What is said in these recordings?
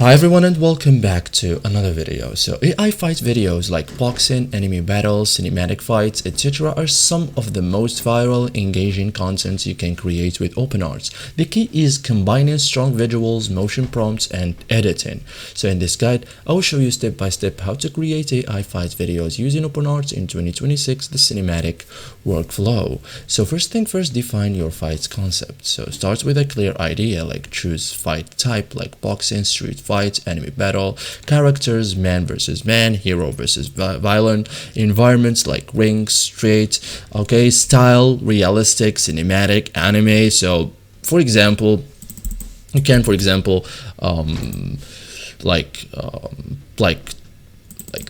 Hi everyone and welcome back to another video. So AI fight videos like boxing, enemy battles, cinematic fights, etc. are some of the most viral, engaging content you can create with OpenArt. The key is combining strong visuals, motion prompts, and editing. So in this guide, I will show you step by step how to create AI fight videos using OpenArt in 2026, the cinematic workflow. So first thing first, define your fight concept. So start with a clear idea, like choose fight type like boxing, street fight, enemy battle, characters, man versus man, hero versus villain, environments like ring, street, okay, style, realistic, cinematic, anime. So for example, you can like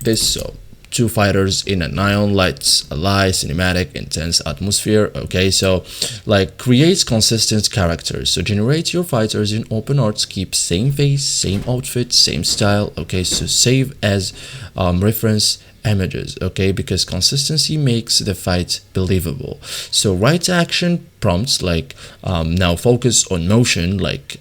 this. So two fighters in a neon lights, a light, cinematic, intense atmosphere. Okay, so like creates consistent characters. So generate your fighters in OpenArt, keep same face, same outfit, same style. Okay, so save as reference images, okay, because consistency makes the fight believable. So write action prompts like now focus on motion, like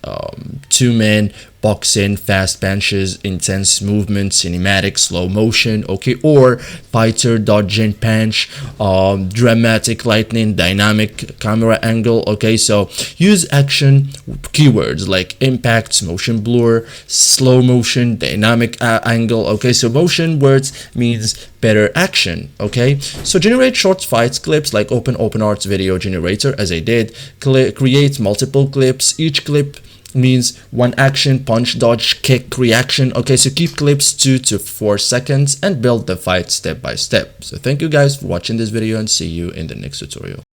two men boxing, fast punches, intense movement, cinematic, slow motion, okay, or fighter dodging punch, dramatic lightning, dynamic camera angle. Okay, so use action keywords like impact, motion blur, slow motion, dynamic angle. Okay, so motion words means better action. Okay, so generate short fight clips like OpenArt video generator, as I did. Create multiple clips. Each clip means one action, punch, dodge, kick, reaction. Okay, so keep clips 2 to 4 seconds and build the fight step by step. So thank you guys for watching this video and see you in the next tutorial.